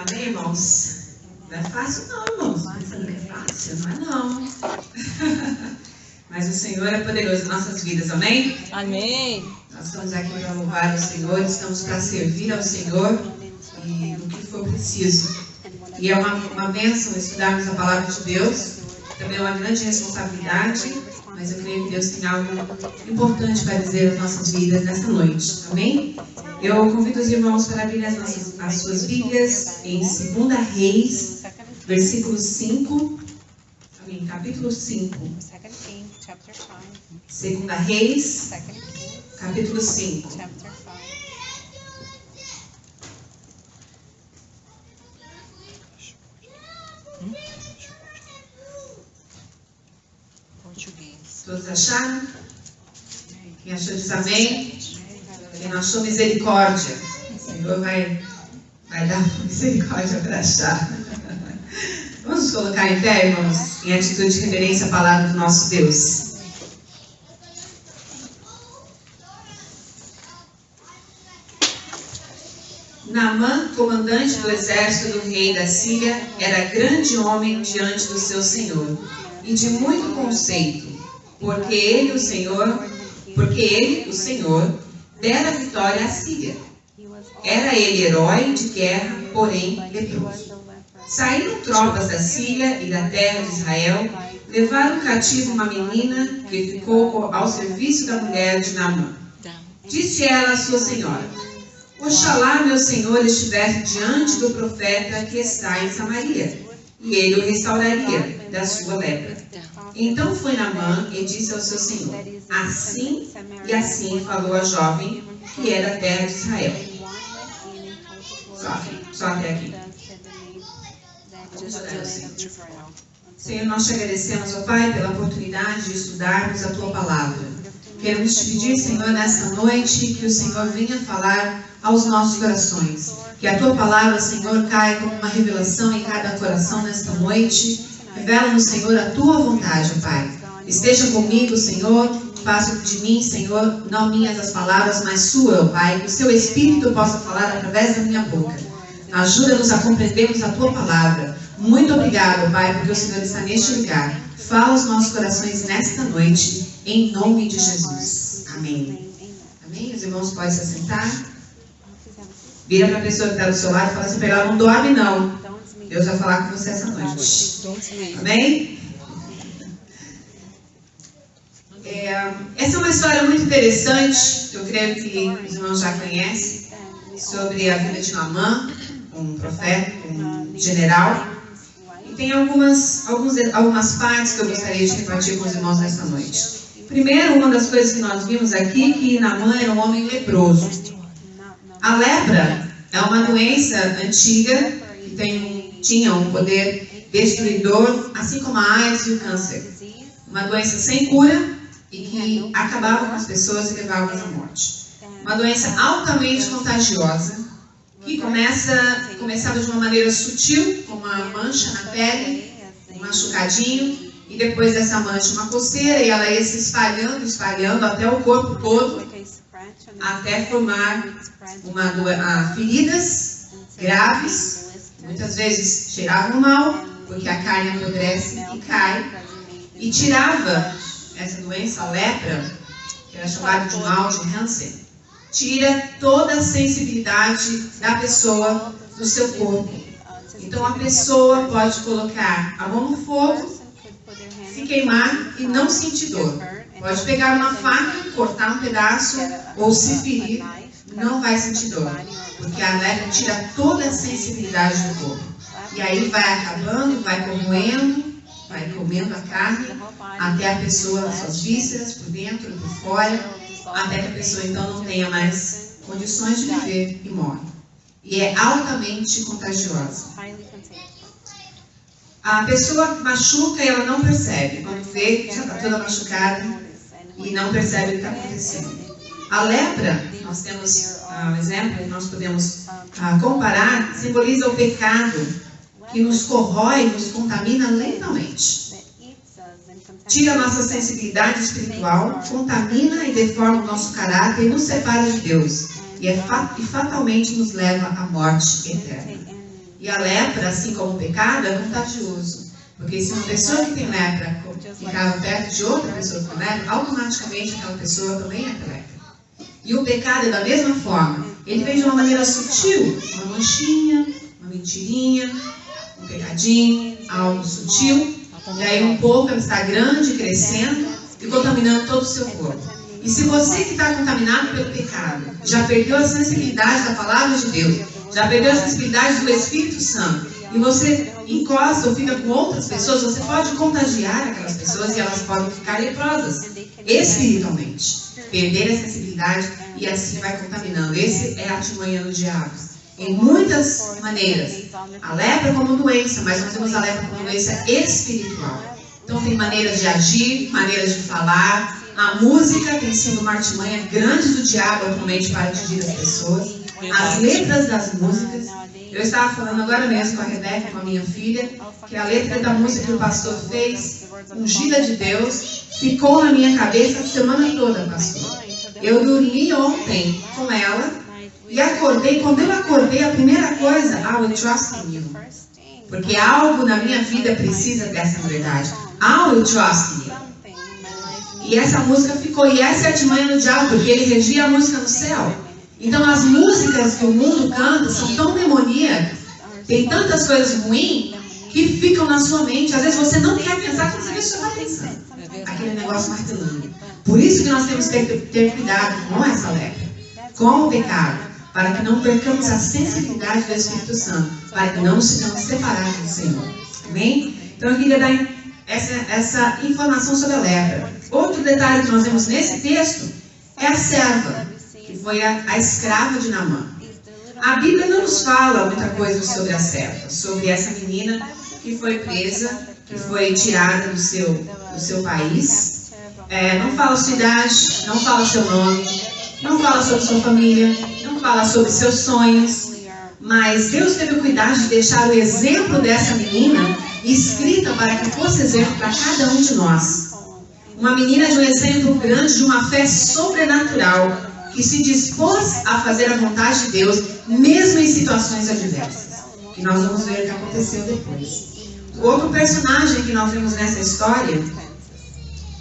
Amém, irmãos? Não é fácil não, irmãos. Pensando que é fácil, não é não. Mas o Senhor é poderoso em nossas vidas, amém? Amém. Nós estamos aqui para louvar o Senhor, estamos para servir ao Senhor e o que for preciso. E é uma bênção estudarmos a palavra de Deus, também é uma grande responsabilidade, mas eu creio que Deus tem algo importante para dizer às nossas vidas nessa noite, amém? Eu convido os irmãos para abrir as suas Bíblias em 2 Reis, versículo 5, amém, capítulo 5. 2 Reis, capítulo 5. Todos acharam? Quem achou diz amém? Quem não achou, misericórdia. O Senhor vai dar misericórdia para achar. Vamos nos colocar em pé, irmãos, em atitude de reverência à palavra do nosso Deus. Naamã, comandante do exército do rei da Síria, era grande homem diante do seu senhor, e de muito conceito, porque ele, o Senhor, dera vitória à Síria. Era ele herói de guerra, porém leproso. Saíram tropas da Síria e da terra de Israel, levaram cativo uma menina que ficou ao serviço da mulher de Naamã. Disse ela à sua senhora: Oxalá meu senhor estivesse diante do profeta que está em Samaria, e ele o restauraria da sua lepra. Então foi Naamã e disse ao seu senhor: Assim e assim falou a jovem que era da terra de Israel. Só até aqui. Vamos orar ao Senhor. Senhor, nós te agradecemos, ó Pai, pela oportunidade de estudarmos a Tua palavra. Queremos te pedir, Senhor, nesta noite, que o Senhor venha falar aos nossos corações. Que a Tua palavra, Senhor, caia como uma revelação em cada coração nesta noite. Revela-nos, Senhor, a Tua vontade, ó Pai. Esteja comigo, Senhor. Faça de mim, Senhor, não minhas as palavras, mas Sua, ó Pai. Que o Seu Espírito possa falar através da minha boca. Ajuda-nos a compreendermos a Tua palavra. Muito obrigado, Pai, porque o Senhor está neste lugar. Fala aos nossos corações nesta noite, em nome de Jesus. Amém. Amém? Os irmãos podem se assentar. Vira para a pessoa que está do seu lado e fala assim: ela não dorme não. Deus vai falar com você essa noite. Amém? Essa é uma história muito interessante, que eu creio que os irmãos já conhecem, sobre a vida de Naamã, um profeta, um general. E tem algumas partes que eu gostaria de repartir com os irmãos nesta noite. Primeiro, uma das coisas que nós vimos aqui, que Naamã era um homem leproso. A lepra é uma doença antiga que tinha um poder destruidor, assim como a AIDS e o câncer. Uma doença sem cura e que acabava com as pessoas e levava à morte. Uma doença altamente contagiosa, que começava de uma maneira sutil, com uma mancha na pele, um machucadinho, e depois dessa mancha uma coceira, e ela ia se espalhando até o corpo todo, até formar feridas graves. Muitas vezes cheiravam mal, porque a carne apodrece e cai, e tirava essa doença, a lepra, que era chamada de mal de Hansen, tira toda a sensibilidade da pessoa do seu corpo. Então a pessoa pode colocar a mão no fogo, se queimar e não sentir dor. Pode pegar uma faca, cortar um pedaço ou se ferir, não vai sentir dor, porque a lepra tira toda a sensibilidade do corpo. E aí vai acabando, vai corroendo, vai comendo a carne, até a pessoa, as suas vísceras, por dentro e por fora, até que a pessoa então não tenha mais condições de viver e morre. E é altamente contagiosa. A pessoa machuca e ela não percebe. Quando vê, já está toda machucada e não percebe o que está acontecendo. A lepra, nós temos um exemplo que nós podemos comparar, simboliza o pecado que nos corrói, nos contamina lentamente. Tira a nossa sensibilidade espiritual, contamina e deforma o nosso caráter e nos separa de Deus. E fatalmente nos leva à morte eterna. E a lepra, assim como o pecado, é contagioso. Porque se uma pessoa que tem lepra ficava perto de outra pessoa com lepra, automaticamente aquela pessoa também é lepra. E o pecado é da mesma forma. Ele vem de uma maneira sutil, uma manchinha, uma mentirinha, um pecadinho, algo sutil. E aí um pouco ele está grande, crescendo e contaminando todo o seu corpo. E se você que está contaminado pelo pecado, já perdeu a sensibilidade da palavra de Deus, já perdeu a sensibilidade do Espírito Santo, e você encosta ou fica com outras pessoas, você pode contagiar aquelas pessoas e elas podem ficar leprosas, espiritualmente. Perder a sensibilidade e assim vai contaminando. Esse é a artimanha do diabo. Em muitas maneiras. A lepra como doença, mas nós temos a lepra como doença espiritual. Então tem maneiras de agir, maneiras de falar. A música tem sido uma artimanha grande do diabo atualmente para atingir as pessoas. As letras das músicas. Eu estava falando agora mesmo com a Rebeca, com a minha filha, que a letra da música que o pastor fez, Ungida de Deus, ficou na minha cabeça a semana toda, pastor. Eu dormi ontem com ela e acordei. Quando eu acordei, a primeira coisa, I will trust in you. Porque algo na minha vida precisa dessa verdade. I will trust in you. E essa música ficou, e essa é a artimanha do diabo, porque ele regia a música no céu. Então as músicas que o mundo canta são tão demoníacas, tem tantas coisas ruins, que ficam na sua mente. Às vezes você não quer pensar, quando você está pensando. Aquele negócio martelando. Por isso que nós temos que ter cuidado com essa lepra, com o pecado, para que não percamos a sensibilidade do Espírito Santo, para que não sejamos separados do Senhor. Amém? Então eu queria dar essa informação sobre a lepra. Outro detalhe que nós vemos nesse texto é a serva, que foi a escrava de Naamã. A Bíblia não nos fala muita coisa sobre a serva, sobre essa menina que foi presa, que foi tirada do seu país. Não fala sua idade, não fala seu nome, não fala sobre sua família, não fala sobre seus sonhos. Mas Deus teve o cuidado de deixar o exemplo dessa menina escrita para que fosse exemplo para cada um de nós. Uma menina de um exemplo grande, de uma fé sobrenatural, que se dispôs a fazer a vontade de Deus, mesmo em situações adversas. Que nós vamos ver o que aconteceu depois. O outro personagem que nós vemos nessa história,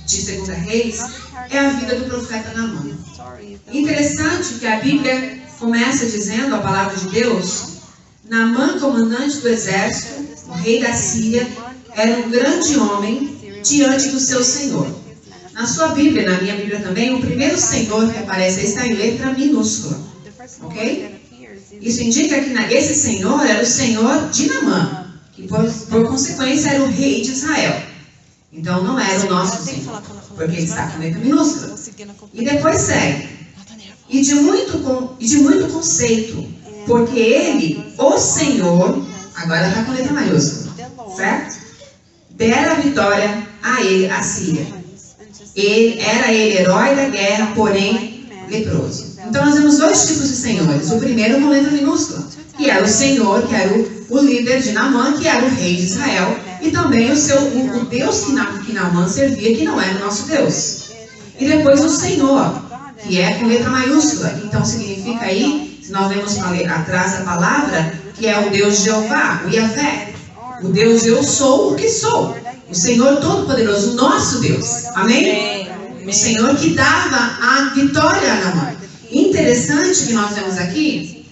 de 2 Reis, é a vida do profeta Naamã. Interessante que a Bíblia começa dizendo, a palavra de Deus, Naamã, comandante do exército, o rei da Síria, era um grande homem diante do seu Senhor. Na sua Bíblia, na minha Bíblia também, o primeiro Senhor que aparece aí está em letra minúscula. Ok? Isso indica que esse Senhor era o Senhor de Naamã, que por consequência era o rei de Israel. Então não era o nosso Senhor, porque ele está com letra minúscula. E depois segue. E de muito conceito, porque ele, o Senhor, agora está com letra maiúscula, certo? Dera a vitória a ele, a Síria. Era ele herói da guerra, porém leproso. Então nós temos dois tipos de senhores. O primeiro com letra minúscula, que era o Senhor, que era o líder de Naamã, que era o rei de Israel, e também o Deus que Naamã servia, que não era o nosso Deus. E depois o Senhor, que é com letra maiúscula. Então significa aí, se nós vemos atrás a palavra, que é o Deus Jeová, o Yahvé. O Deus eu sou o que sou. O Senhor Todo-Poderoso, o nosso Deus. Amém? O Senhor que dava a vitória a Naamã. Interessante que nós vemos aqui,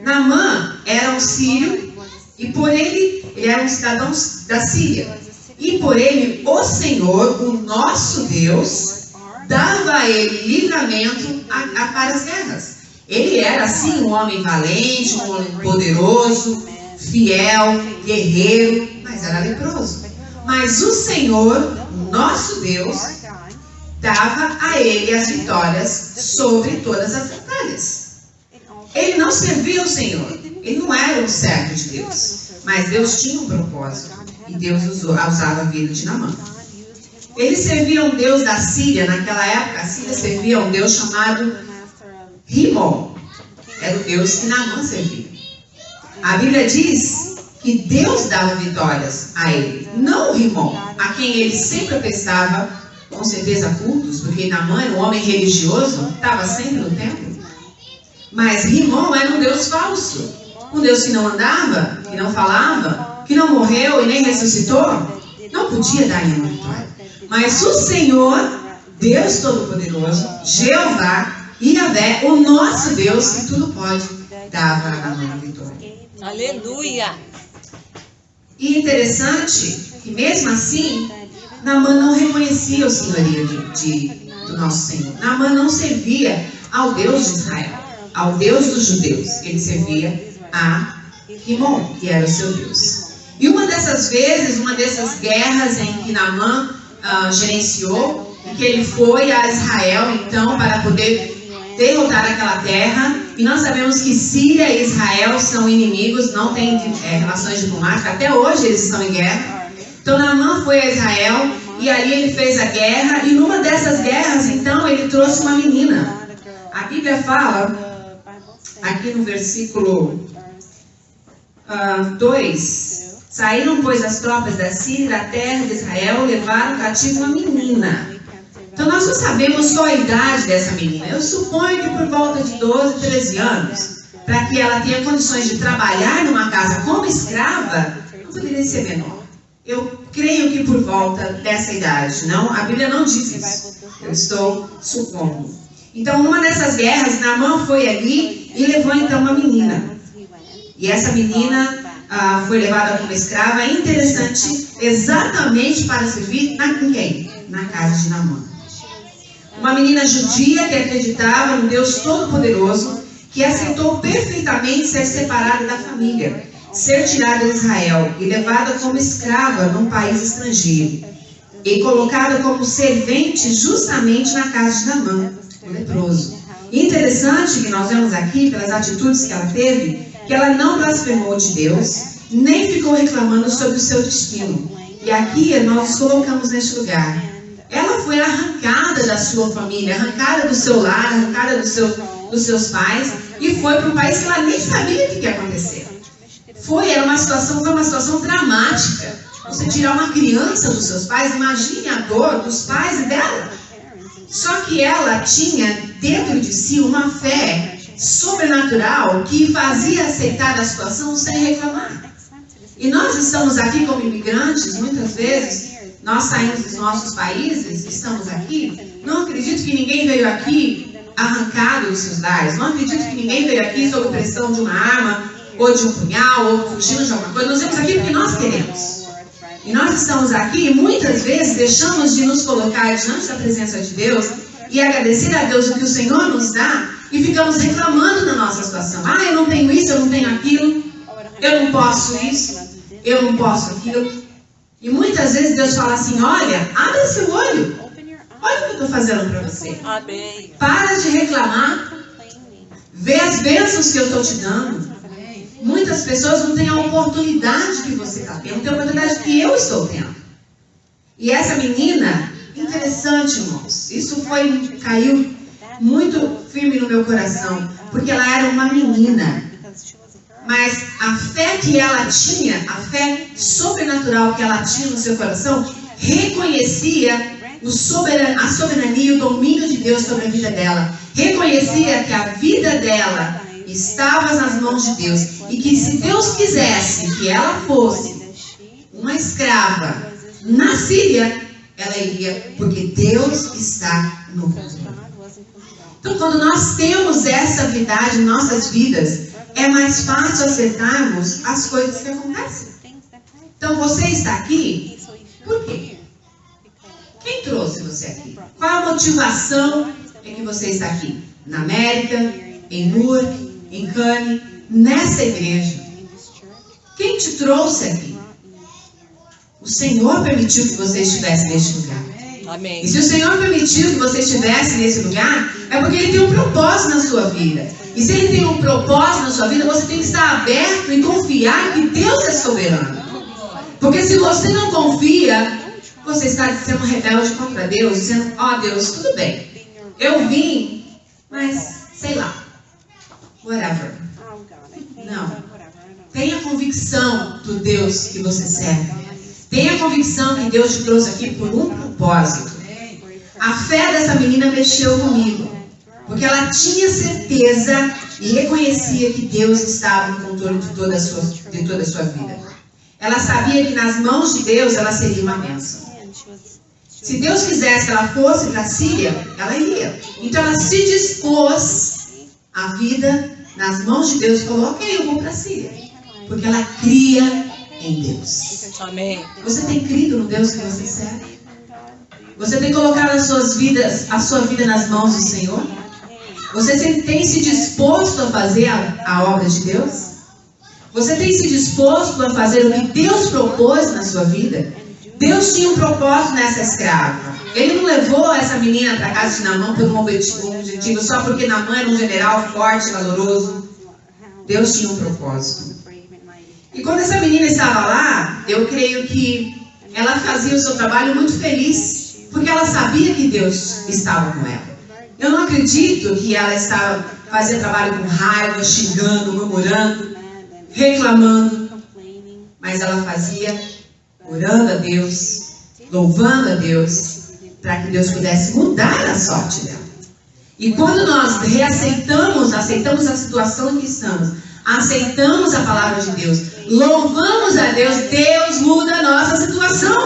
Naamã era um sírio, e por ele era um cidadão da Síria. E por ele, o Senhor, o nosso Deus, dava a ele livramento para as guerras. Ele era, assim, um homem valente, um homem poderoso, fiel, guerreiro, mas era leproso. Mas o Senhor, o nosso Deus, dava a ele as vitórias sobre todas as batalhas. Ele não servia o Senhor, ele não era o servo de Deus, mas Deus tinha um propósito, e Deus usava a vida de Naamã. Eles serviam um Deus da Síria, naquela época, a Síria servia um Deus chamado Rimon, era o Deus que Naamã servia. A Bíblia diz que Deus dava vitórias a ele, não o Rimon, a quem ele sempre prestava, com certeza, cultos, porque Naamã era um homem religioso, estava sempre no templo. Mas Rimon era um Deus falso. Um Deus que não andava, que não falava, que não morreu e nem ressuscitou, não podia dar nenhuma vitória. Mas o Senhor, Deus Todo-Poderoso, Jeová, Yahvé, o nosso Deus, que tudo pode, dava a Naamã a vitória. Aleluia! E interessante que mesmo assim, Naamã não reconhecia o senhorio do nosso Senhor. Naamã não servia ao Deus de Israel, ao Deus dos judeus. Ele servia a Rimon, que era o seu Deus. E uma dessas vezes, uma dessas guerras em que Naamã gerenciou, e que ele foi a Israel, então, para poder derrotar aquela terra. E nós sabemos que Síria e Israel são inimigos, não têm relações diplomáticas, até hoje eles estão em guerra. Então Naamã foi a Israel, e ali ele fez a guerra, e numa dessas guerras, então, ele trouxe uma menina. A Bíblia fala, aqui no versículo 2, saíram, pois, as tropas da Síria da terra de Israel, levaram cativo uma menina. Então nós não sabemos qual a idade dessa menina. Eu suponho que por volta de 12, 13 anos, para que ela tenha condições de trabalhar numa casa como escrava, não poderia ser menor. Eu creio que por volta dessa idade. Não, a Bíblia não diz isso. Eu estou supondo. Então, numa dessas guerras, Naamã foi ali e levou então uma menina. E essa menina foi levada como escrava. É interessante, exatamente para servir em quem? Na casa de Naamã. Uma menina judia que acreditava no Deus Todo-Poderoso, que aceitou perfeitamente ser separada da família, ser tirada de Israel e levada como escrava num país estrangeiro, e colocada como servente justamente na casa de Naamã, o leproso. E interessante que nós vemos aqui, pelas atitudes que ela teve, que ela não blasfemou de Deus, nem ficou reclamando sobre o seu destino. E aqui nós nos colocamos neste lugar. Ela foi arrancada da sua família, arrancada do seu lar, arrancada dos seus pais, e foi para um país que ela nem sabia o que ia acontecer. Foi uma situação dramática. Você tirar uma criança dos seus pais, imagine a dor dos pais e dela. Só que ela tinha dentro de si uma fé sobrenatural que fazia aceitar a situação sem reclamar. E nós estamos aqui como imigrantes, muitas vezes, nós saímos dos nossos países, estamos aqui, não acredito que ninguém veio aqui arrancado dos seus lares, não acredito que ninguém veio aqui sob pressão de uma arma, ou de um punhal, ou fugindo de alguma coisa. Nós estamos aqui porque nós queremos. E nós estamos aqui e muitas vezes deixamos de nos colocar diante da presença de Deus e agradecer a Deus o que o Senhor nos dá e ficamos reclamando da nossa situação. Eu não tenho isso, eu não tenho aquilo, eu não posso isso, eu não posso aquilo. E muitas vezes Deus fala assim, olha, abre seu olho, olha o que eu estou fazendo para você. Amém. Para de reclamar, vê as bênçãos que eu estou te dando. Muitas pessoas não têm a oportunidade que você está tendo, não tem a oportunidade que eu estou tendo. E essa menina, interessante, irmãos, isso caiu muito firme no meu coração, porque ela era uma menina. Mas a fé que ela tinha, a fé sobrenatural que ela tinha no seu coração, reconhecia a soberania e o domínio de Deus sobre a vida dela. Reconhecia que a vida dela estava nas mãos de Deus. E que se Deus quisesse que ela fosse uma escrava na Síria, ela iria, porque Deus está no controle. Então, quando nós temos essa verdade em nossas vidas, é mais fácil acertarmos as coisas que acontecem. Então, você está aqui, por quê? Quem trouxe você aqui? Qual a motivação em que você está aqui? Na América, em Newark, em Cannes, nessa igreja. Quem te trouxe aqui? O Senhor permitiu que você estivesse neste lugar. Amém. E se o Senhor permitiu que você estivesse nesse lugar, é porque Ele tem um propósito na sua vida. E se Ele tem um propósito na sua vida, você tem que estar aberto e confiar que Deus é soberano. Porque se você não confia, você está sendo rebelde contra Deus, dizendo, Deus, tudo bem, eu vim, mas sei lá, whatever. Não. Tenha convicção do Deus que você serve. Tenha convicção que Deus te trouxe aqui por um propósito. A fé dessa menina mexeu comigo, porque ela tinha certeza e reconhecia que Deus estava no controle de toda a sua vida. Ela sabia que nas mãos de Deus ela seria uma bênção. Se Deus quisesse que ela fosse para a Síria, ela iria. Então ela se dispôs a vida nas mãos de Deus e falou, ok, eu vou para a Síria. Porque ela cria em Deus. Amém. Você tem crido no Deus que você serve? Você tem colocado a sua vida nas mãos do Senhor? Você tem se disposto a fazer a obra de Deus? Você tem se disposto a fazer o que Deus propôs na sua vida? Deus tinha um propósito nessa escrava. Ele não levou essa menina para a casa de Naamã por um objetivo só porque Naamã era um general forte, valoroso. Deus tinha um propósito. E quando essa menina estava lá, eu creio que ela fazia o seu trabalho muito feliz, porque ela sabia que Deus estava com ela. Eu não acredito que ela fazia trabalho com raiva, xingando, murmurando, reclamando, mas ela fazia orando a Deus, louvando a Deus, para que Deus pudesse mudar a sorte dela. E quando nós aceitamos a situação em que estamos, aceitamos a palavra de Deus, louvamos a Deus, Deus muda a nossa situação.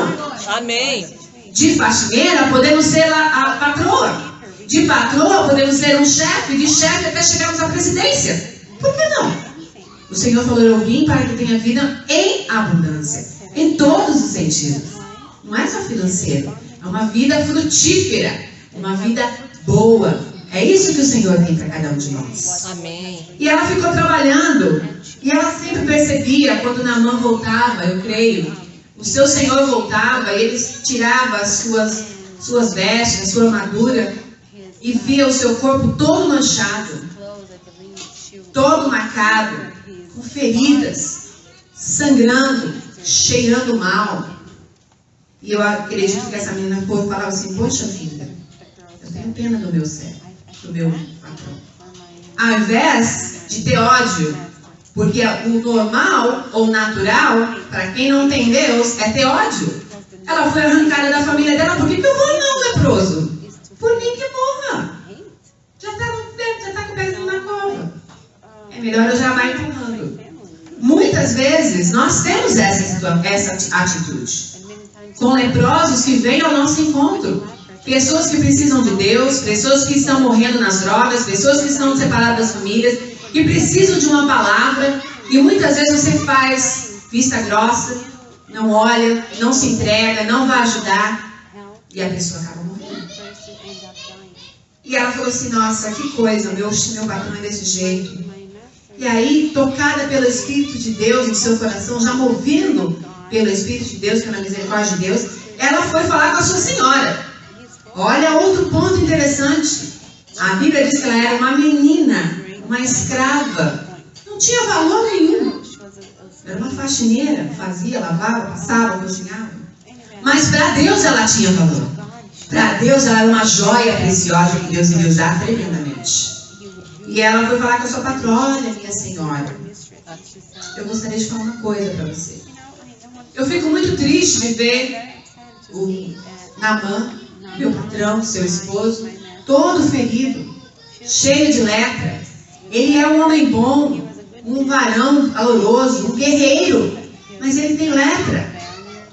Amém. De faxineira podemos ser a patroa. De patroa podemos ser um chefe. De chefe até chegarmos à presidência. Por que não? O Senhor falou, eu vim para que tenha vida em abundância. Em todos os sentidos. Não é só financeiro. É uma vida frutífera. Uma vida boa. É isso que o Senhor tem para cada um de nós. Amém. E ela ficou trabalhando. E ela sempre percebia quando Naamã voltava, eu creio. O seu senhor voltava e ele tirava as suas vestes, a sua armadura. E via o seu corpo todo manchado. Todo marcado. Com feridas. Sangrando. Cheirando mal. E eu acredito que essa menina falava assim, poxa vida, eu tenho pena do meu servo, do meu patrão. Ao invés de ter ódio, porque o normal ou natural, para quem não tem Deus, é ter ódio. Ela foi arrancada da família dela, por que eu vou não, leproso? Por mim que morra. Já está com o pezinho na cova. É melhor eu já vá empurrando. Muitas vezes nós temos essa atitude. Com leprosos que vêm ao nosso encontro. Pessoas que precisam de Deus, pessoas que estão morrendo nas drogas, pessoas que estão separadas das famílias, que precisam de uma palavra, e muitas vezes você faz vista grossa, não olha, não se entrega, não vai ajudar, e a pessoa acaba morrendo. E ela falou assim, nossa, que coisa, meu patrão é desse jeito. E aí, tocada pelo Espírito de Deus no seu coração, já movendo pelo Espírito de Deus, pela misericórdia de Deus, ela foi falar com a sua senhora. Olha outro ponto interessante. A Bíblia diz que ela era uma menina, uma escrava. Não tinha valor nenhum. Era uma faxineira, fazia, lavava, passava, cozinhava. Mas para Deus ela tinha valor. Para Deus ela era uma joia preciosa que Deus iria usar tremendamente. E ela foi falar com a sua patroa, olha, minha senhora, eu gostaria de falar uma coisa para você. Eu fico muito triste de ver o Naamã, meu patrão, seu esposo, todo ferido, cheio de lepra. Ele é um homem bom, um varão valoroso, um guerreiro, mas ele tem lepra.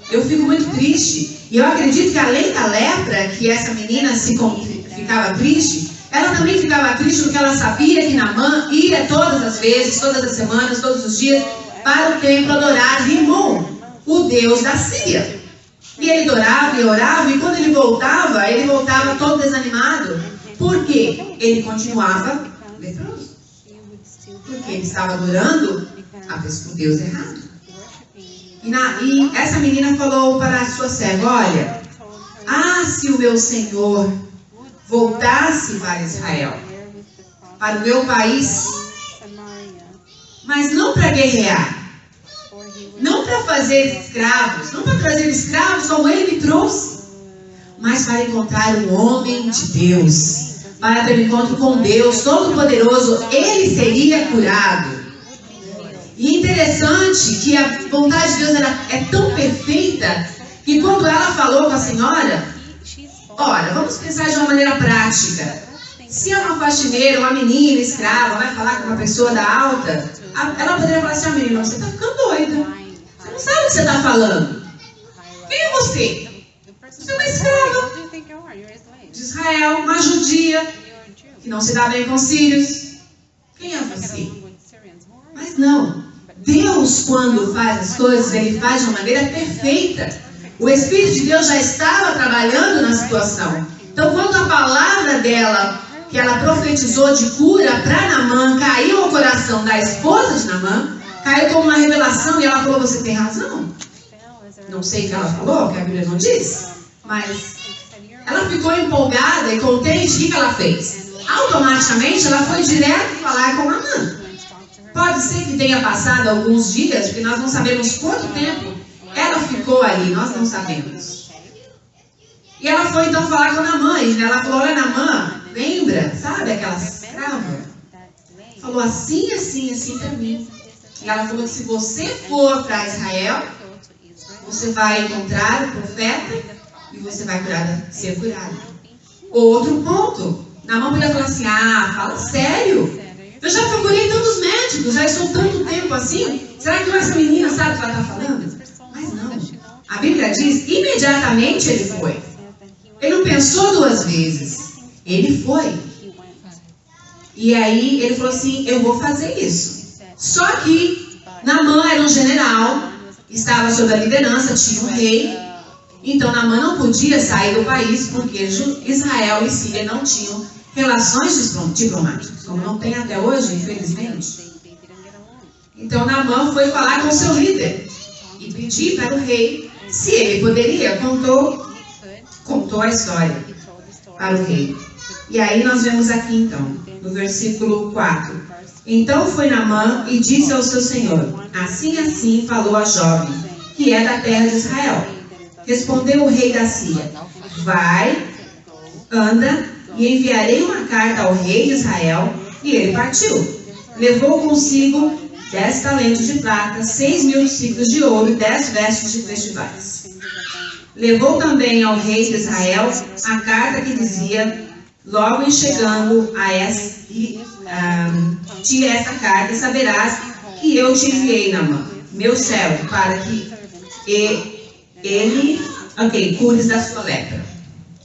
Eu fico muito triste. E eu acredito que além da lepra, que essa menina ficava triste, ela também ficava triste porque ela sabia que Naamã ia todas as vezes, todas as semanas, todos os dias, para o templo adorar Rimon, o deus da Síria. E ele orava e orava, e quando ele voltava todo desanimado. Por quê? Ele continuava leproso. Porque ele estava adorando o Deus errado. E essa menina falou para a sua serva, olha, se o meu Senhor voltasse para Israel, para o meu país, mas não para guerrear, não para fazer escravos, não para trazer escravos como ele me trouxe, mas para encontrar um homem de Deus, para ter um encontro com Deus Todo-Poderoso, ele seria curado. E interessante que a vontade de Deus é tão perfeita, que quando ela falou com a senhora, olha, vamos pensar de uma maneira prática. Se é uma faxineira, uma menina escrava, vai falar com uma pessoa da alta, ela poderia falar assim, menina, você está ficando doida. Você não sabe o que você está falando. Quem é você? Você é uma escrava de Israel, uma judia, que não se dá bem com os sírios. Quem é você? Mas não. Deus, quando faz as coisas, Ele faz de uma maneira perfeita. O Espírito de Deus já estava trabalhando na situação. Então, quando a palavra dela, que ela profetizou de cura para Naamã, caiu ao coração da esposa de Naamã, caiu como uma revelação e ela falou, você tem razão. Não sei o que ela falou, que a Bíblia não diz, mas ela ficou empolgada e contente. O que ela fez? Automaticamente ela foi direto falar com Naamã. Pode ser que tenha passado alguns dias, porque nós não sabemos quanto tempo ela ficou ali, nós não sabemos. E ela foi então falar com Naamã, e ela falou, olha Naamã, lembra, sabe aquela escrava? Falou assim, assim, assim para mim. E ela falou que se você for para Israel, você vai encontrar o profeta e você vai ser curado. Outro ponto, Naamã podia falar assim, fala sério. Eu já procurei tantos médicos, já estou tanto tempo assim. Será que essa menina sabe o que ela está falando? Mas não. A Bíblia diz, imediatamente ele foi. Ele não pensou duas vezes. Ele foi. E aí ele falou assim, eu vou fazer isso. Só que Naamã era um general, estava sob a liderança, tinha um rei. Então Naamã não podia sair do país porque Israel e Síria não tinham relações diplomáticas, como não tem até hoje, infelizmente. Então Naamã foi falar com o seu líder e pedir para o rei se ele poderia. Contou a história para o rei. E aí nós vemos aqui então, no versículo 4. Então foi Naamã e disse ao seu senhor, assim assim falou a jovem, que é da terra de Israel. Respondeu o rei da Síria, vai, anda, e enviarei uma carta ao rei de Israel. E ele partiu. Levou consigo 10 talentos de prata, 6.000 ciclos de ouro e 10 vestes de festivais. Levou também ao rei de Israel a carta que dizia, logo em chegando te esta carta, saberás que eu te enviei, Naamã, meu servo, para que ele cures da sua lepra.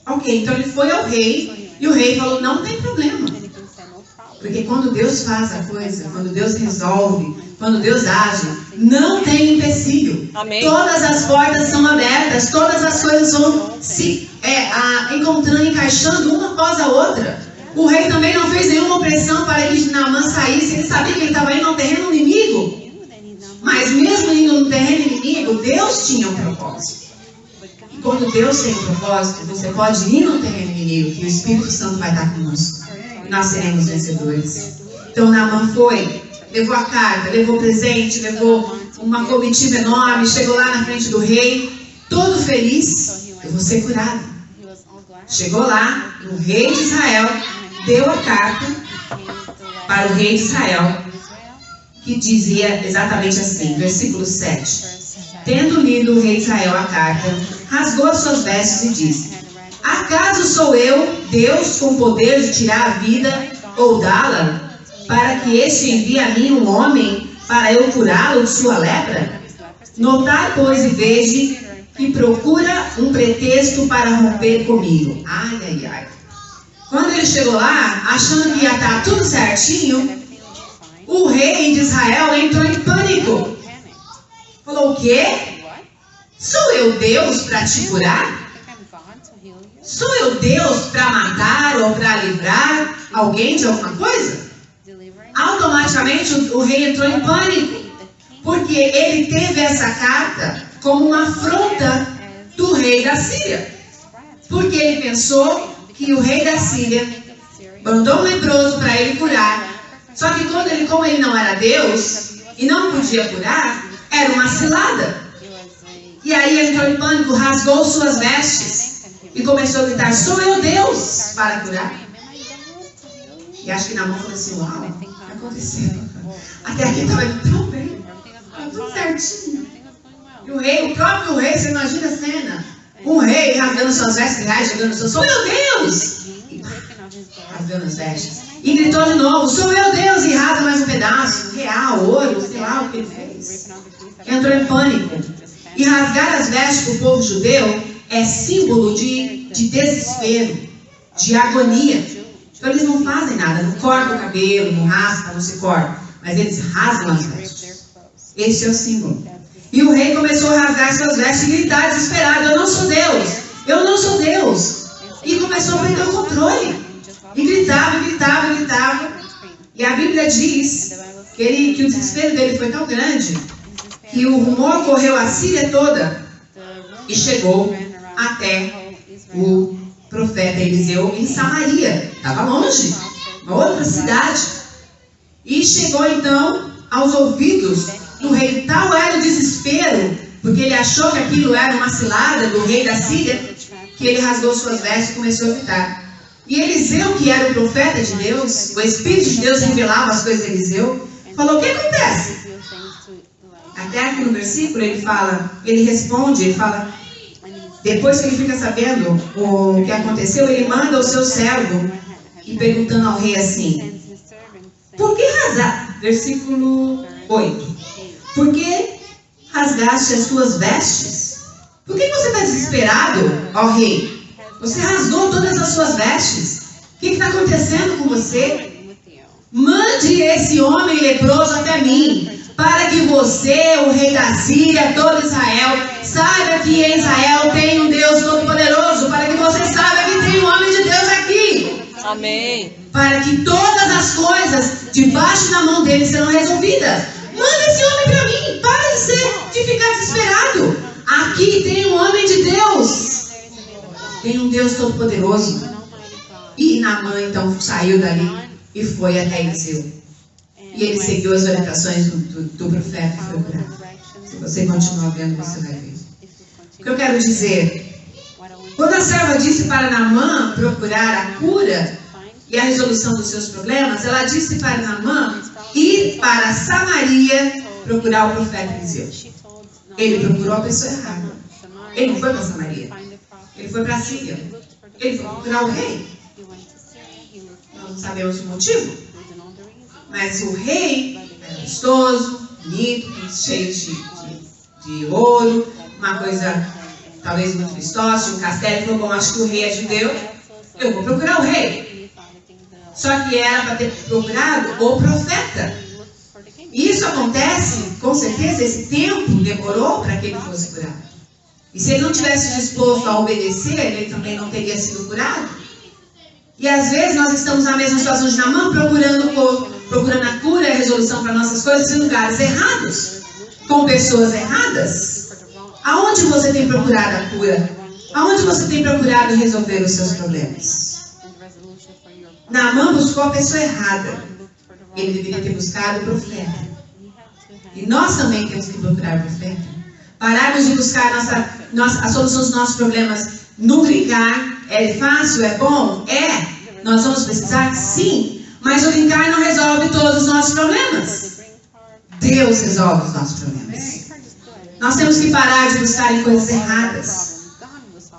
Ok, então ele foi ao rei e o rei falou, não tem problema. Porque quando Deus faz a coisa, quando Deus resolve, quando Deus age, não tem empecilho. Amém. Todas as portas são abertas, todas as coisas vão se encontrando, encaixando uma após a outra. O rei também não fez nenhuma opressão para que Naamã saísse. Ele sabia que ele estava indo ao terreno inimigo. Mas mesmo indo no terreno inimigo, Deus tinha um propósito. E quando Deus tem um propósito, você pode ir no terreno inimigo, que o Espírito Santo vai estar conosco. E nós seremos vencedores. Então Naamã foi, levou a carta, levou presente, levou uma comitiva enorme, chegou lá na frente do rei, todo feliz, eu vou ser curado. Chegou lá, o rei de Israel deu a carta para o rei de Israel, que dizia exatamente assim, versículo 7. Tendo lido o rei de Israel a carta, rasgou as suas vestes e disse, acaso sou eu, Deus, com poder de tirar a vida ou dá-la, para que este envie a mim um homem para eu curá-lo de sua lepra? Notai, pois, e veja que procura um pretexto para romper comigo. Ai, ai, ai. Quando ele chegou lá, achando que ia estar tudo certinho, o rei de Israel entrou em pânico. Falou, o quê? Sou eu Deus para te curar? Sou eu Deus para matar ou para livrar alguém de alguma coisa? Automaticamente o rei entrou em pânico, porque ele teve essa carta como uma afronta do rei da Síria. Porque ele pensou que o rei da Síria mandou um leproso para ele curar. Só que como ele não era Deus e não podia curar, era uma cilada. E aí ele entrou em pânico, rasgou suas vestes e começou a gritar, sou eu Deus para curar? E acho que Naamã falou assim, uau, o que aconteceu? Até aqui estava indo tão bem, estava tudo certinho. E o próprio rei, você imagina a cena, um rei rasgando suas vestes reais, chegando no seu, sou eu Deus! rasgando as vestes. E gritou de novo, sou eu Deus, e rasga mais um pedaço, real, ouro, sei lá o que ele fez. Entrou em pânico. E rasgar as vestes para o povo judeu é símbolo de desespero, de agonia. Então eles não fazem nada, não cortam o cabelo, não raspam, não se cortam, mas eles rasgam as vestes. Esse é o símbolo. E o rei começou a rasgar suas vestes e gritar desesperado, eu não sou Deus, eu não sou Deus. E começou a perder o controle. E gritava, gritava, gritava. E a Bíblia diz que o desespero dele foi tão grande que o rumor correu a Síria toda e chegou até o profeta Eliseu em Samaria. Estava longe, uma outra cidade. E chegou então aos ouvidos do rei. Tal era o desespero, porque ele achou que aquilo era uma cilada do rei da Síria, que ele rasgou suas vestes e começou a gritar. E Eliseu, que era o profeta de Deus, o Espírito de Deus revelava as coisas a Eliseu, falou, o que acontece? Até aqui no versículo ele responde, ele fala, depois que ele fica sabendo o que aconteceu, ele manda o seu servo e perguntando ao rei assim, por que rasgar? Versículo 8. Por que rasgaste as suas vestes? Por que você está desesperado, ó rei? Você rasgou todas as suas vestes. O que está acontecendo com você? Mande esse homem leproso até mim, para que você, o rei da Síria, todo Israel, saiba que em Israel tem um Deus Todo-Poderoso, para que você saiba que tem um homem de Deus aqui. Amém. Para que todas as coisas debaixo da mão dele serão resolvidas. Manda esse homem para mim, para de ficar desesperado. Aqui tem um homem de Deus. Tem um Deus Todo-Poderoso. E Naamã então saiu dali e foi até Eliseu. E ele seguiu as orientações do profeta e foi curado. Se você continuar vendo, você vai ver. O que eu quero dizer? Quando a serva disse para Naamã procurar a cura e a resolução dos seus problemas, ela disse para Naamã ir para Samaria procurar o profeta Eliseu. Ele procurou a pessoa errada. Ele não foi para Samaria. Ele foi para a Síria. Ele foi procurar o rei. Nós não sabemos o motivo. Mas o rei era gostoso, bonito, cheio de ouro, uma coisa talvez muito vistosa, um castelo. Ele falou, bom, acho que o rei é judeu, eu vou procurar o rei. Só que era para ter procurado o profeta. E isso acontece, com certeza, esse tempo demorou para que ele fosse curado. E se ele não tivesse disposto a obedecer, ele também não teria sido curado. E às vezes nós estamos na mesma situação de Naamã, procurando a cura e a resolução para nossas coisas em lugares errados, com pessoas erradas. Aonde você tem procurado a cura? Aonde você tem procurado resolver os seus problemas? Naamã buscou a pessoa errada. Ele deveria ter buscado o profeta. E nós também temos que procurar o profeta. Pararmos de buscar a solução dos nossos problemas no brincar. É fácil? É bom? É. Nós vamos precisar? Sim. Mas o brincar não resolve todos os nossos problemas. Deus resolve os nossos problemas. Nós temos que parar de buscar em coisas erradas.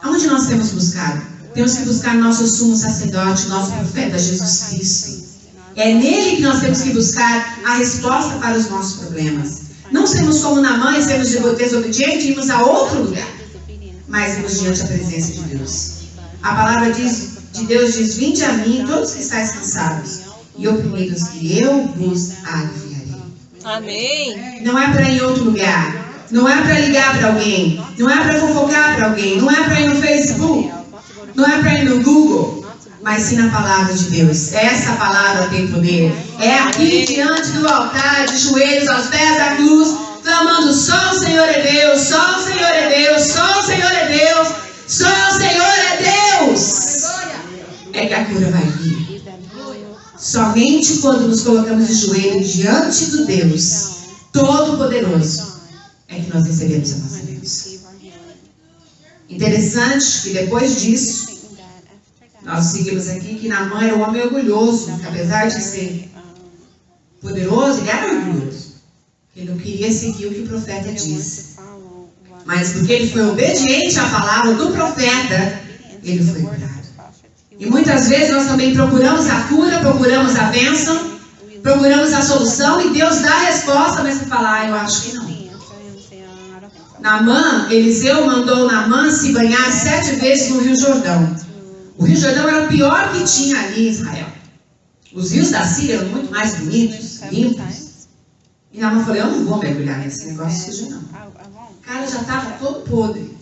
Aonde nós temos buscado? Temos que buscar nosso sumo sacerdote, nosso profeta Jesus Cristo. É nele que nós temos que buscar a resposta para os nossos problemas. Não sermos como Naamã e sermos desobedientes e irmos a outro lugar, mas irmos diante da presença de Deus. A palavra de Deus diz, vinde a mim todos que estáis cansados e oprimidos, que eu vos aliviarei. Amém. Não é para ir em outro lugar, não é para ligar para alguém, não é para fofocar para alguém, não é para ir no Facebook, não é para ir no Google, mas sim na palavra de Deus. Essa palavra tem poder. É aqui diante do altar, de joelhos aos pés da cruz, clamando, só o Senhor é Deus, só o Senhor é Deus, só o Senhor é Deus, só o Senhor é Deus. É que a cura vai vir. Somente quando nos colocamos de joelho diante do Deus Todo-Poderoso é que nós recebemos a nossa bênção. Interessante que depois disso, nós seguimos aqui que Naamã era um homem orgulhoso, que apesar de ser poderoso, ele era orgulhoso. Ele não queria seguir o que o profeta disse. Mas porque ele foi obediente à palavra do profeta, ele foi curado. E muitas vezes nós também procuramos a cura, procuramos a bênção, procuramos a solução e Deus dá a resposta, mas você fala, eu acho que não. Naamã, Eliseu mandou Naamã se banhar 7 vezes no Rio Jordão. O Rio Jordão era o pior que tinha ali em Israel. Os rios da Síria eram muito mais bonitos, limpos. E Naamã falou, eu não vou mergulhar nesse negócio sujo não. O cara já estava todo podre.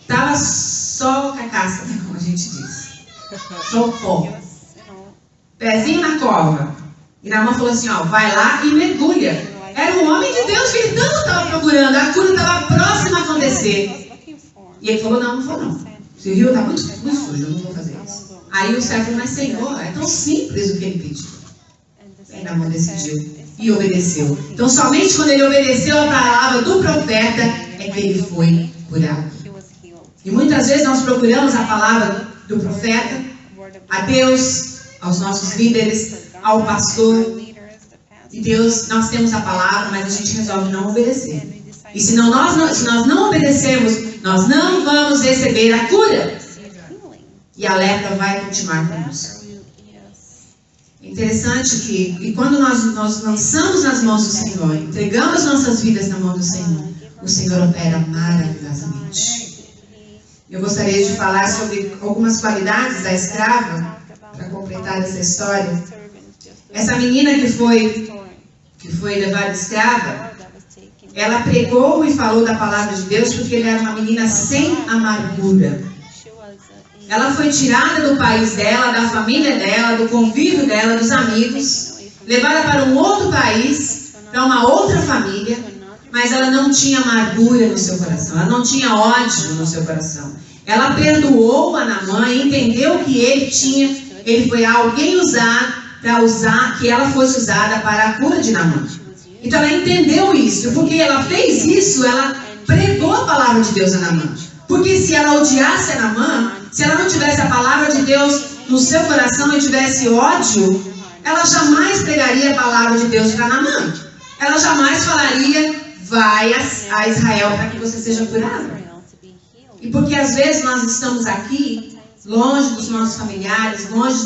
Estava só carcaça, como a gente diz. Só o pó. Pezinho na cova. E Naamã falou assim, ó, vai lá e mergulha. Era um homem de Deus que ele tanto estava procurando. A cura estava próxima a acontecer. E ele falou, não vou não. Esse rio está muito sujo, eu não vou fazer isso. Aí o servo falou, mas Senhor, é tão simples o que ele pediu. E Naamã decidiu e obedeceu. Então somente quando ele obedeceu a palavra do profeta é que ele foi curado. E muitas vezes nós procuramos a palavra do profeta, a Deus, aos nossos líderes, ao pastor. E Deus, nós temos a palavra, mas a gente resolve não obedecer. E se nós não obedecermos, nós não vamos receber a cura. E a lepra vai continuar conosco. É interessante que, e quando nós lançamos nas mãos do Senhor, entregamos nossas vidas na mão do Senhor, o Senhor opera maravilhosamente. Eu gostaria de falar sobre algumas qualidades da escrava, para completar essa história. Essa menina que foi levada escrava, ela pregou e falou da palavra de Deus porque ela era uma menina sem amargura. Ela foi tirada do país dela, da família dela, do convívio dela, dos amigos, levada para um outro país, para uma outra família, mas ela não tinha amargura no seu coração, ela não tinha ódio no seu coração. Ela perdoou a Naamã e entendeu que ele foi alguém que ela fosse usada para a cura de Naamã. Então ela entendeu isso, porque ela fez isso, ela pregou a palavra de Deus a Naamã. Porque se ela odiasse a Naamã, se ela não tivesse a palavra de Deus no seu coração e tivesse ódio, ela jamais pregaria a palavra de Deus para Naamã. Ela jamais falaria, vai a Israel para que você seja curado. E porque às vezes nós estamos aqui, longe dos nossos familiares, longe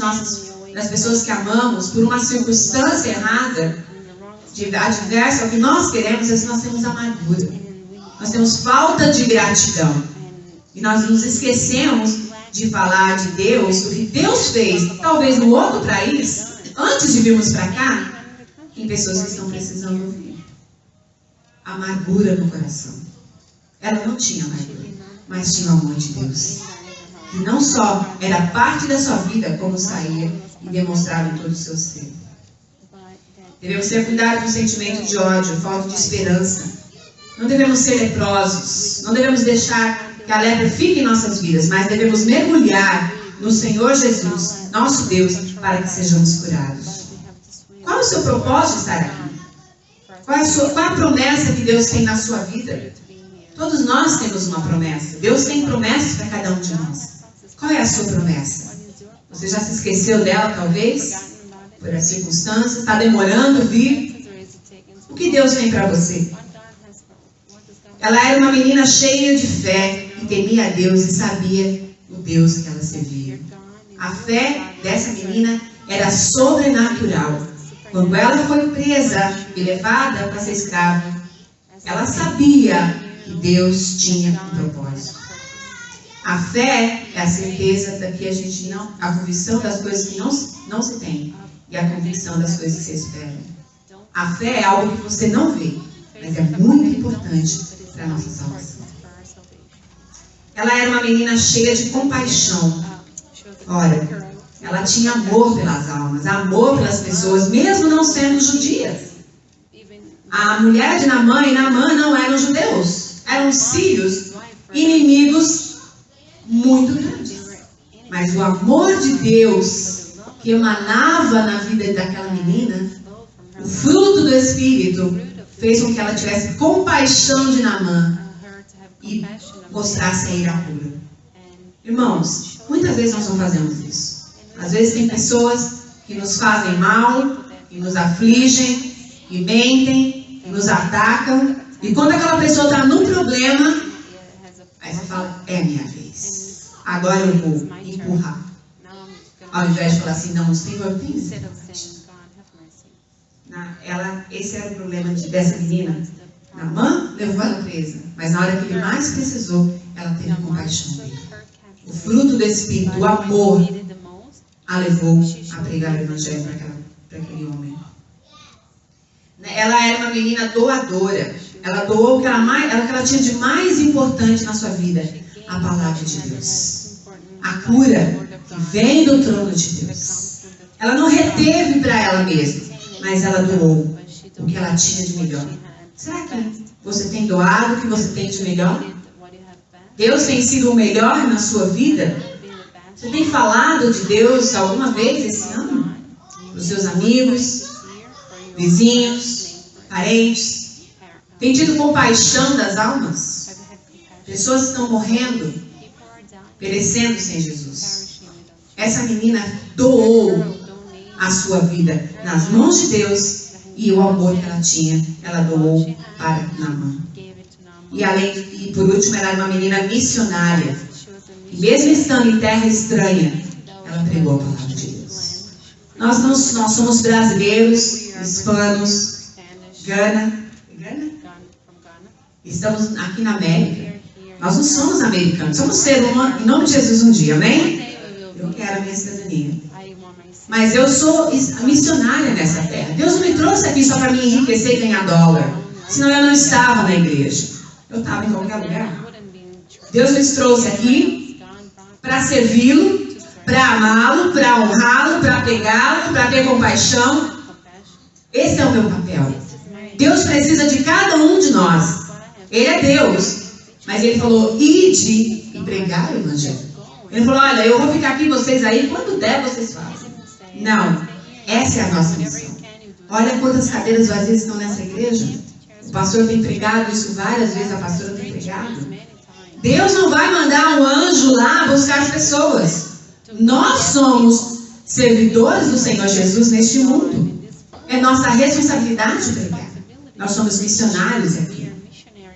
das pessoas que amamos, por uma circunstância errada, adversa ao que nós queremos, é que nós temos amargura. Nós temos falta de gratidão. E nós nos esquecemos de falar de Deus, do que Deus fez, talvez no outro país, antes de virmos para cá, em pessoas que estão precisando ouvir. Amargura no coração. Ela não tinha amargura, mas tinha o amor de Deus. Que não só era parte da sua vida, como saía e demonstrava em todo o seu ser. Devemos ter cuidado com o sentimento de ódio, falta de esperança. Não devemos ser leprosos. Não devemos deixar que a lepra fique em nossas vidas, mas devemos mergulhar no Senhor Jesus, nosso Deus, para que sejamos curados. Qual é o seu propósito de estar aqui? Qual a promessa que Deus tem na sua vida? Todos nós temos uma promessa. Deus tem promessas para cada um de nós. Qual é a sua promessa? Você já se esqueceu dela, talvez? Por as circunstâncias, está demorando vir? O que Deus tem para você? Ela era uma menina cheia de fé, que temia a Deus e sabia o Deus que ela servia. A fé dessa menina era sobrenatural. Quando ela foi presa e levada para ser escrava, ela sabia que Deus tinha um propósito. A fé é a certeza da que a gente não, a convicção das coisas que não se tem e a convicção das coisas que se esperam. A fé é algo que você não vê, mas é muito importante para a nossa salvação. Ela era uma menina cheia de compaixão. Ora, ela tinha amor pelas almas, amor pelas pessoas, mesmo não sendo judia. A mulher de Naamã e Naamã não eram judeus, eram sírios, inimigos muito grandes. Mas o amor de Deus que emanava na vida daquela menina, o fruto do Espírito, fez com que ela tivesse compaixão de Naamã e mostrasse a ir à cura. Irmãos, muitas vezes nós não fazemos isso. Às vezes tem pessoas que nos fazem mal, que nos afligem, que mentem, que nos atacam. E quando aquela pessoa está num problema, aí você fala, é minha vez. Agora eu vou empurrar. ao invés de falar assim, não, o Senhor tem misericórdia. Esse era o problema dessa menina. Naamã levou ela presa, mas na hora que ele mais precisou, ela teve compaixão dele. O fruto do Espírito, o amor, a levou a pregar o Evangelho para aquele homem. Ela era uma menina doadora. Ela doou o que ela tinha de mais importante na sua vida, a palavra de Deus. A cura que vem do trono de Deus. Ela não reteve para ela mesma, mas ela doou o que ela tinha de melhor. Será que você tem doado o que você tem de melhor? Deus tem sido o melhor na sua vida? Você tem falado de Deus alguma vez esse ano? Para os seus amigos, vizinhos, parentes? Tem tido compaixão das almas? Pessoas que estão morrendo, perecendo sem Jesus. Essa menina doou a sua vida nas mãos de Deus e o amor que ela tinha, ela doou para Naamã. E por último, ela era uma menina missionária. E mesmo estando em terra estranha, ela pregou a palavra de Deus. Nós somos brasileiros, hispanos, Gana. Estamos aqui na América. Nós não somos americanos, somos seres humanos, em nome de Jesus um dia, amém? Eu quero a minha cidadania. Mas eu sou missionária nessa terra. Deus não me trouxe aqui só para me enriquecer e ganhar dólar. Senão eu não estava na igreja. Eu estava em qualquer lugar. Deus nos trouxe aqui para servi-lo, para amá-lo, para honrá-lo, para pegá-lo, para ter compaixão. Esse é o meu papel. Deus precisa de cada um de nós. Ele é Deus. Mas Ele falou, ide e pregar o Evangelho. Ele falou, olha, eu vou ficar aqui vocês aí, quando der vocês fazem. Não, essa é a nossa missão. Olha quantas cadeiras vazias estão nessa igreja. O pastor tem pregado isso várias vezes, a pastora tem pregado. Deus não vai mandar um anjo lá buscar as pessoas. Nós somos servidores do Senhor Jesus neste mundo. É nossa responsabilidade pregar. Nós somos missionários aqui.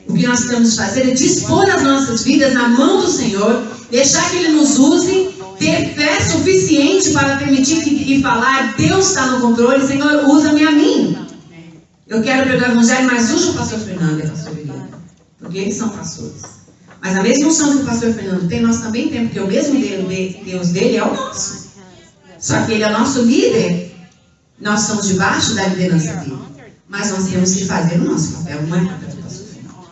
O que nós temos que fazer é dispor as nossas vidas na mão do Senhor, deixar que Ele nos use, ter fé suficiente para permitir e falar, Deus está no controle, Senhor, usa-me a mim. Eu quero pregar o Evangelho, mas usa o pastor Fernando e a pastora Eliana, porque eles são pastores. Mas a mesma unção que o pastor Fernando tem, nós também temos, porque o mesmo Deus dele é o nosso. Só que ele é o nosso líder, nós estamos debaixo da liderança dele. Mas nós temos que fazer o nosso papel, não é papel do pastor Fernando.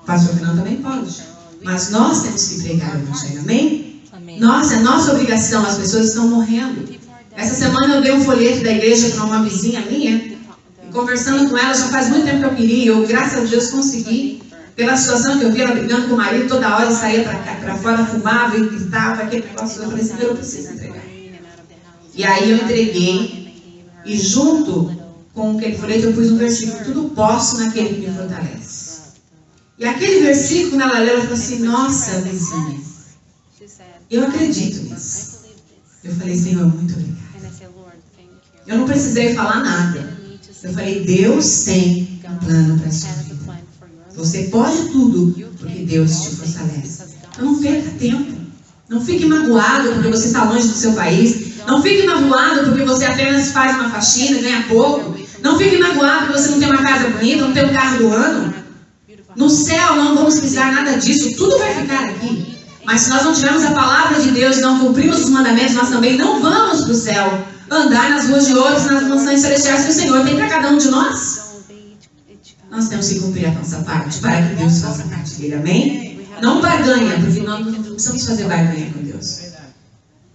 O pastor Fernando também pode. Mas nós temos que pregar o Evangelho, amém? Nossa, é nossa obrigação, as pessoas estão morrendo. Essa semana eu dei um folheto da igreja para uma vizinha minha, e conversando com ela, já faz muito tempo que eu queria, eu graças a Deus consegui. Pela situação que eu vi ela brigando com o marido, toda hora saía para fora, fumava e gritava, aquele negócio. Eu falei assim, eu preciso entregar. E aí eu entreguei, e junto com aquele folheto eu pus um versículo, tudo posso naquele que me fortalece. E aquele versículo, quando ela leu, ela falou assim, nossa, vizinha, eu acredito nisso. Eu falei, Senhor, muito obrigada. Eu não precisei falar nada. Eu falei, Deus tem um plano para a sua vida. Você pode tudo, porque Deus te fortalece. Então não perca tempo. Não fique magoado porque você está longe do seu país. Não fique magoado porque você apenas faz uma faxina e ganha pouco. Não fique magoado porque você não tem uma casa bonita, não tem um carro do ano. No céu não vamos precisar nada disso. Tudo vai ficar aqui. Mas se nós não tivermos a palavra de Deus e não cumprimos os mandamentos, nós também não vamos para o céu andar nas ruas de ouro, nas mansões celestiais que o Senhor tem para cada um de nós. Nós temos que cumprir a nossa parte para que Deus faça a parte dele, amém? Não barganha, porque nós não precisamos fazer barganha com Deus.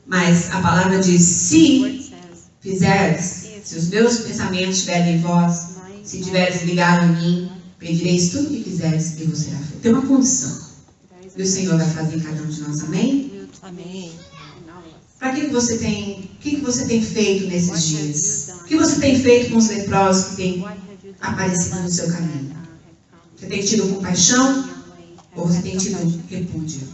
Mas a palavra diz, se fizeres, se os meus pensamentos estiverem em vós, se tiveres ligado em mim, pedireis tudo o que quiseres e vos será feito. Tem uma condição. E o Senhor vai fazer em cada um de nós, amém? Amém. Para que você tem, o que você tem feito nesses dias? O que você tem feito com os leprosos que têm aparecido no seu caminho? Você tem tido compaixão ou você tem tido repúdio?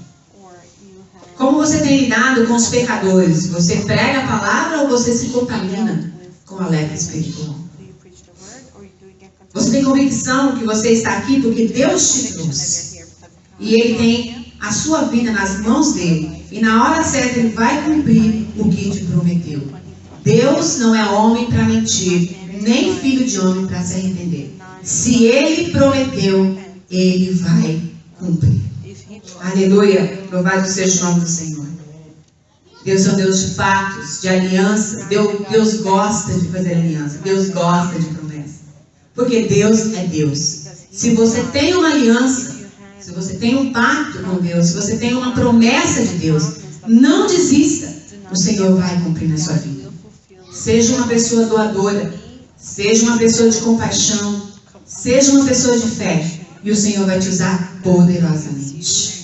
Como você tem lidado com os pecadores? Você prega a palavra ou você se contamina com a lepra espiritual? Você tem convicção que você está aqui porque Deus te trouxe? E Ele tem a sua vida nas mãos dele. E na hora certa Ele vai cumprir o que te prometeu. Deus não é homem para mentir, nem filho de homem para se arrepender. Se Ele prometeu, Ele vai cumprir. Aleluia. Louvado seja o nome do Senhor. Deus é um Deus de fatos, de aliança. Deus gosta de fazer aliança. Deus gosta de promessa. Porque Deus é Deus. Se você tem uma aliança, se você tem um pacto com Deus, se você tem uma promessa de Deus, não desista. O Senhor vai cumprir na sua vida. Seja uma pessoa doadora, seja uma pessoa de compaixão, seja uma pessoa de fé, e o Senhor vai te usar poderosamente.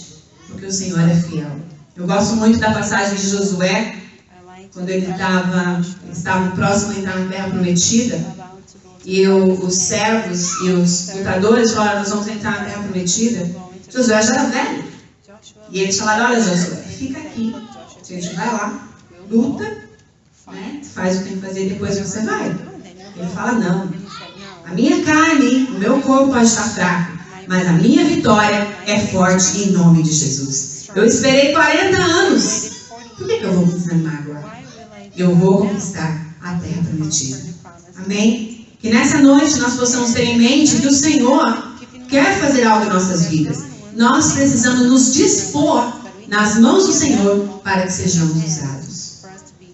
Porque o Senhor é fiel. Eu gosto muito da passagem de Josué, quando ele estava próximo a entrar na terra prometida, e os servos e os lutadores falaram: nós vamos entrar na terra prometida. Josué já era velho. E eles falaram: olha, Josué, fica aqui. A gente vai lá, luta, né? Faz o que tem que fazer e depois você vai. Ele fala: não. A minha carne, o meu corpo pode estar fraco, mas a minha vitória é forte em nome de Jesus. Eu esperei 40 anos. Por que eu vou desanimar agora? Eu vou conquistar a terra prometida. Amém? Que nessa noite nós possamos ter em mente que o Senhor quer fazer algo em nossas vidas. Nós precisamos nos dispor nas mãos do Senhor para que sejamos usados.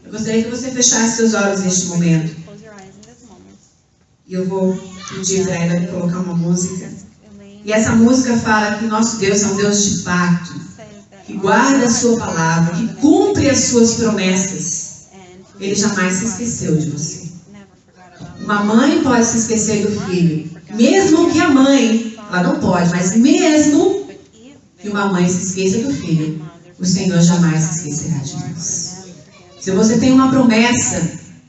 Eu gostaria que você fechasse seus olhos neste momento. E eu vou pedir para ela colocar uma música. E essa música fala que nosso Deus é um Deus de pacto, que guarda a sua palavra, que cumpre as suas promessas. Ele jamais se esqueceu de você. Uma mãe pode se esquecer do filho. Mesmo que a mãe, ela não pode, mas mesmo que uma mãe se esqueça do filho, o Senhor jamais se esquecerá de nós. Se você tem uma promessa,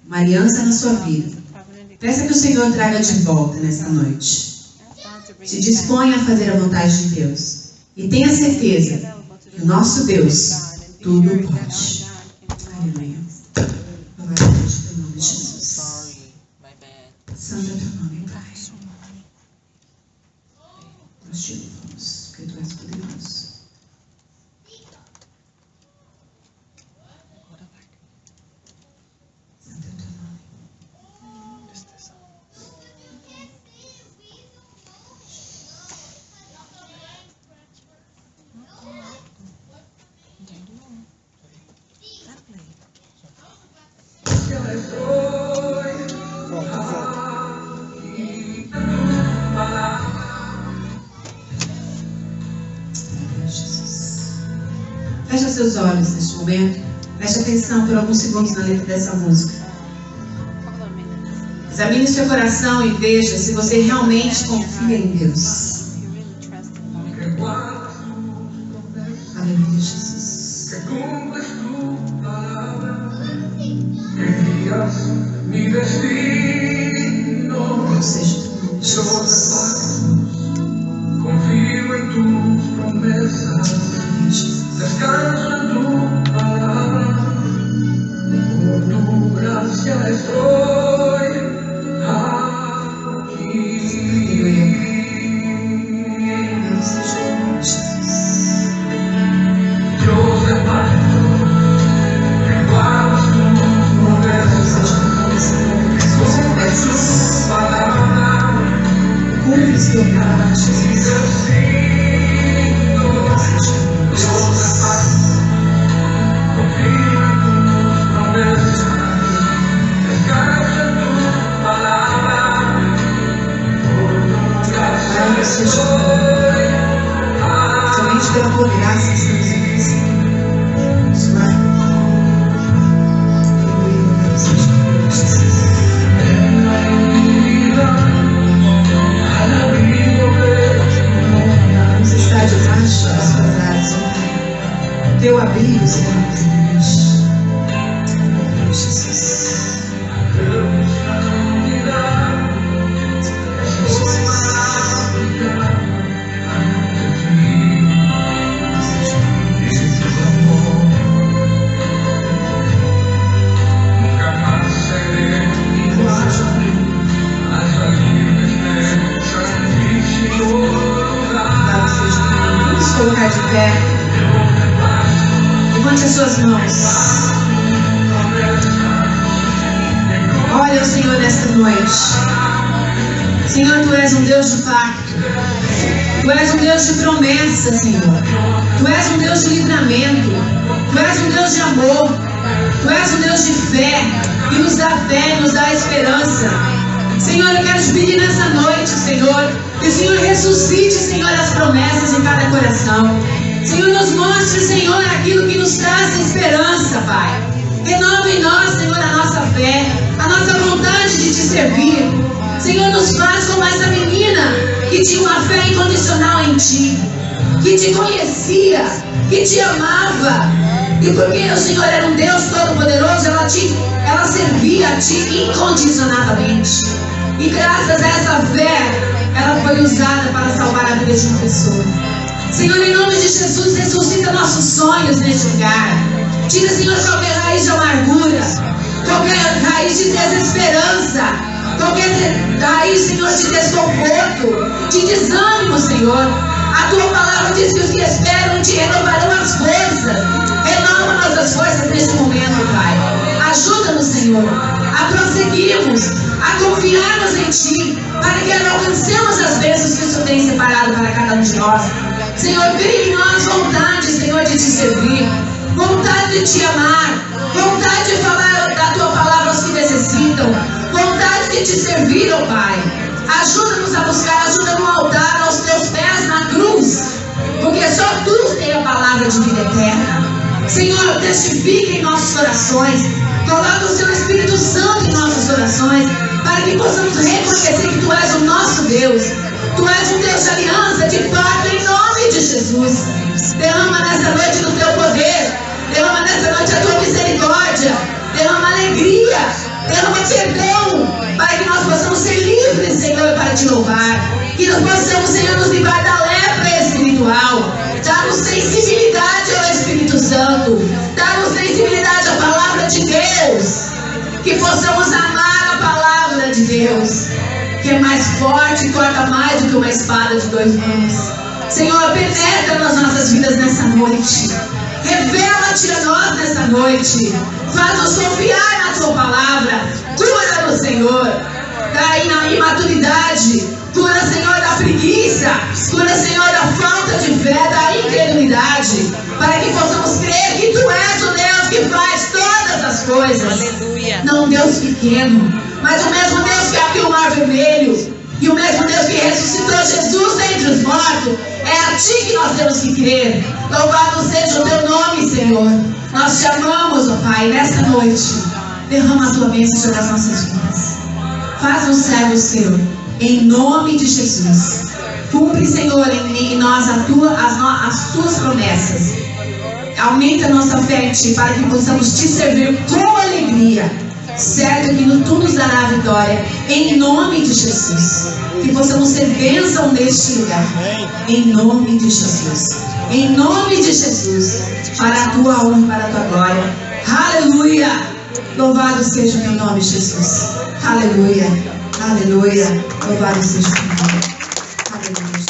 uma aliança na sua vida, peça que o Senhor traga de volta nesta noite. Se disponha a fazer a vontade de Deus. E tenha certeza que o nosso Deus tudo pode. Aleluia. Louvado seja o nome de Jesus. Santo é teu nome, Pai. Nós te louvamos, porque tu és poderoso. Santo é teu nome. Feche seus olhos neste momento. Preste atenção por alguns segundos na letra dessa música. Examine seu coração e veja se você realmente confia em Deus. Aleluia, Jesus. Deus seja tu, Jesus. Confio em tus promesas. Descanso en tu palabra, por tu gracia estoy aquí. Dios de pacto, que guardas tus promesas, cumples tu palabra, Cumpres teu palabra, Jesus. Somente pela tua graça estamos aqui, Senhor. Vamos estar debaixo das tuas asas, o teu abrigo será presente. Jesus. Colocar de pé. Levante suas mãos. Olha o Senhor nesta noite. Senhor, Tu és um Deus de pacto. Tu és um Deus de promessa, Senhor. Tu és um Deus de livramento. Tu és um Deus de amor. Tu és um Deus de fé, que nos dá fé, nos dá esperança. Senhor, eu quero te pedir nessa noite, Senhor, que o Senhor ressuscite, Senhor, as promessas em cada coração. Senhor, nos mostre, Senhor, aquilo que nos traz esperança, Pai. Renova em nós, Senhor, a nossa fé, a nossa vontade de te servir. Senhor, nos faz como essa menina que tinha uma fé incondicional em Ti, que Te conhecia, que Te amava. E porque o Senhor era um Deus todo-poderoso, ela servia a Ti incondicionadamente. E graças a essa fé, ela foi usada para salvar a vida de uma pessoa. Senhor, em nome de Jesus, ressuscita nossos sonhos neste lugar. Tira, Senhor, qualquer raiz de amargura, qualquer raiz de desesperança, qualquer raiz, Senhor, de desconforto, de desânimo, Senhor. A Tua palavra diz que os que esperam em Ti renovarão as forças. Renova nossas forças neste momento, Pai. Ajuda-nos, Senhor, a prosseguirmos, a confiarmos em Ti, para que alcancemos as bênçãos que o Senhor tem separado para cada um de nós. Senhor, crie em nós vontade, Senhor, de Te servir, vontade de Te amar, vontade de falar da Tua palavra aos que necessitam, vontade de Te servir, ó Pai. Ajuda-nos a buscar ajuda no altar, aos Teus pés na cruz, porque só Tu tem a palavra de vida eterna. Senhor, testifica em nossos corações, coloca o Seu Espírito Santo em nossos corações, para que possamos reconhecer que Tu és o nosso Deus. Tu és um Deus de aliança, de pacto, em nome de Jesus. Derrama nessa noite do Teu poder, derrama nessa noite a Tua misericórdia, derrama alegria, derrama perdão, para que nós possamos ser livres, Senhor, para Te louvar. Que nós possamos, Senhor, nos livrar da lepra espiritual. Dá-nos sensibilidade ao Espírito Santo, dá-nos sensibilidade à palavra de Deus, que possamos amar a palavra de Deus, que é mais forte e corta mais do que uma espada de 2 gumes. Senhor, penetra nas nossas vidas nessa noite. Revela-te a nós nessa noite. Faz-nos confiar na Tua palavra. Cura-nos, Senhor, da imaturidade. Cura, Senhor, da preguiça. Cura, Senhor, da falta de fé, da incredulidade. Para que possamos crer que Tu és o Deus que faz todas as coisas. Aleluia. Não um Deus pequeno, mas o mesmo Deus que abriu o mar vermelho, e o mesmo Deus que ressuscitou Jesus dentre os mortos. É a Ti que nós temos que crer. Louvado seja o Teu nome, Senhor. Nós Te amamos, ó Pai, nesta noite. Derrama a Tua bênção sobre as nossas vidas. Faz-nos servos, Senhor, em nome de Jesus. Cumpre, Senhor, em nós as Tuas promessas. Aumenta a nossa fé em Ti, para que possamos Te servir com alegria, certo que Tu nos dará a vitória, em nome de Jesus. Que possamos ser bênção neste lugar, em nome de Jesus. Em nome de Jesus, para a Tua honra e para a Tua glória. Aleluia! Louvado seja o Teu nome, Jesus. Aleluia! Aleluia! Louvado seja o Teu nome. Aleluia.